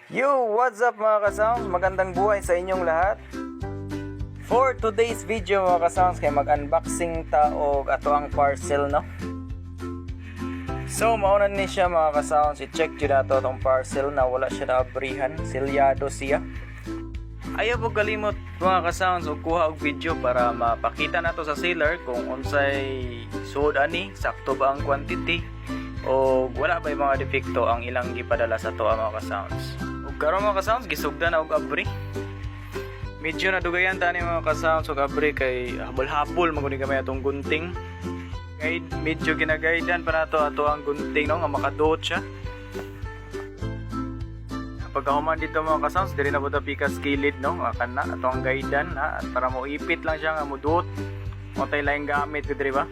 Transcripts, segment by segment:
Yo! What's up mga kasounds? Magandang buhay sa inyong lahat. For today's video mga kasounds, kay mag-unboxing ta og ato ang parcel, no? So, maunan ni siya mga kasounds. I-check yun nato itong parcel na wala siya naabrihan. Silyado siya. Ayaw po kalimot mga kasounds o kuha og video para mapakita nato sa seller kung unsay suod ani, sakto ba ang quantity o wala ba yung mga defekto ang ilang gipadala sa to mga kasounds. Ug karon mga kasounds gisugdan na og abri. Medyo nadugayan ta ni mga kasounds og abri kay habol-habol maguni gamay atong gunting. Kay medyo ginagaydan pa nato ato ang gunting no nga makaduot siya. Pagkahuman dito mga kasounds, diri na po ito pikas kilid, no? Kana, ito ang gaidan, ha? Para mo ipit lang siya nga mudot. O tayo lang gamit, diri ba?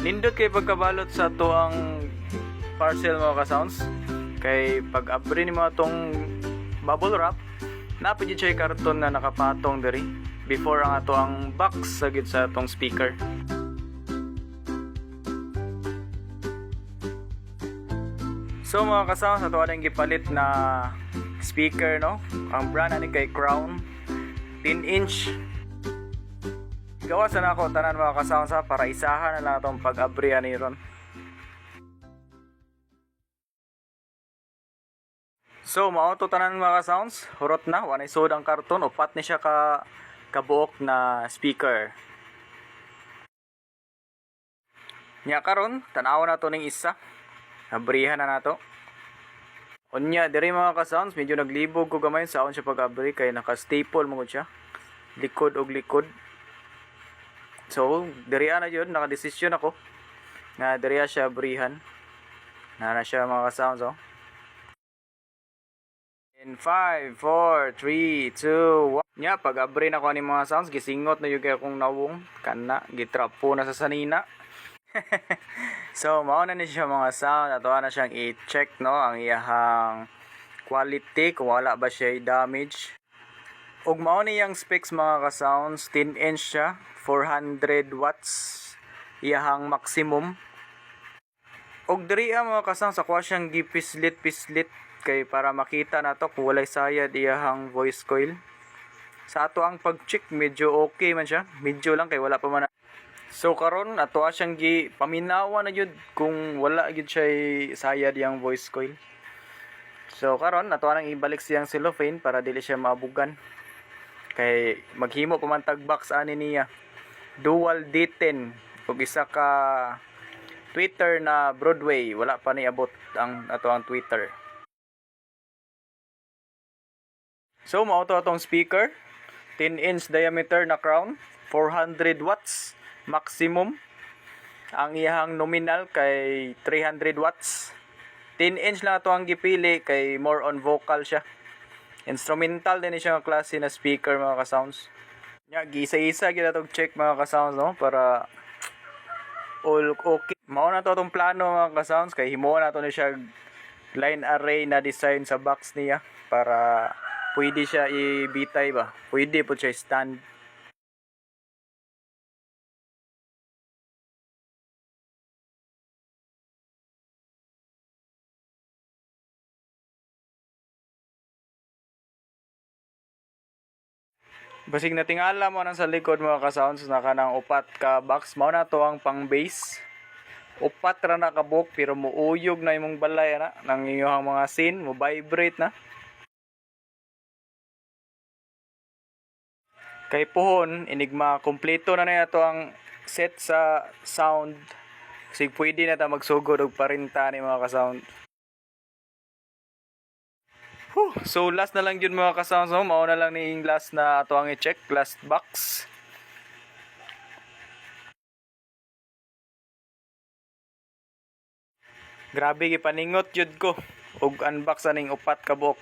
Nindot kay pagkabalot sa ito ang parcel mga kasounds. Kay pag-abri ni mga itong bubble wrap, napagid siya yung karton na nakapatong diri. Before ang ito ang box sagid sa itong speaker. So mga kasounds, ito ang gipalit na speaker, no? Ang brand ani kay Crown 10-inch. Gawasan ako tanan mga kasounds ha, para isahan na lang itong pag-abri ani ron. So mauto tanan mga kasounds, hurot na, wanay sud ang karton, upat ni siya kabuok na speaker. Nya karon, tan-aw na to ning isa. Abrihan na nato. Unya, diri mga ka-sounds, medyo naglibog ko gamay sa siya pag-abri kay naka-staple mo siya. Likod og likod. So, diri na yun, naka-desisyon ako. Nga diri siya abrihan. Na siya mga ka-sounds, oh. In 5, 4, 3, 2, 1. Nya, pag-abri na ko ni mga sounds, gisingot na yung kaya kong nawong. Kana, gitrapo na sa sanina. So, mauna ni siya mga sound. Ato na siyang i-check, no, ang iyahang quality, kung wala ba siya i-damage. Ug mauna yung specs mga ka-sounds, 10-inch siya, 400 watts, iyahang maximum. Ug diri mga ka-sounds, ako siyang gipislit-pislit kay para makita na to kung walay sayad iyahang voice coil. Sa ato ang pag-check, medyo okay man siya. Medyo lang kay wala pa man. So karon ato siyang gi paminawa na jud kung wala gyud siya sayad yang voice coil. So karon ato nang ibalik siyang cellophane para dili siya maabugan. Kay maghimo pa man tag box ani niya. Dual D10 ug isa ka Twitter na Broadway, wala pa ni abot ang ato ang Twitter. So mao to atong speaker, 10-inch diameter na crown, 400 watts maximum. Ang iyang nominal kay 300 watts. 10-inch lang ito ang gipili kay more on vocal siya. Instrumental din siya ng klase na speaker mga ka-sounds. Nya gisa-isa gyud atong check mga ka-sounds, no, para all okay. Mao na to atong plano mga ka-sounds kay himuon nato ni siya line array na design sa box niya para pwede siya ibitay ba. Pwede po siya stand. Basig na tingala mo nang sa likod mga ka-sounds na kanang upat ka box. Mao na to ang pang base. Upat ra na ka buok pero muuyog na imong balay na nang iyong mga scene, mo vibrate na. Kay pohon, enigma kompleto na to ang set sa sound. Kasi pwede na ta magsugod og parinta ni mga ka-sound. So last na lang yun mga ka-sounds, no? Mauna lang ni last na ato ang i-check, last box. Grabe gipaningot jud ko og unbox aning upat ka buok.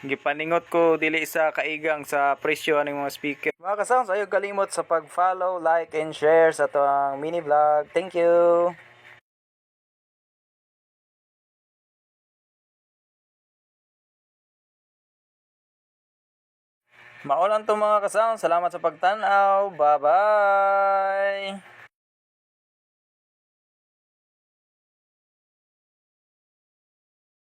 Gipaningot ko dili sa kaigang sa presyo aning mga speaker. Mga ka-sounds, ayaw kalimot sa pag-follow, like and share sa ato ang mini vlog. Thank you. Mao lang to mga kasounds. Salamat sa pagtanaw. Bye-bye!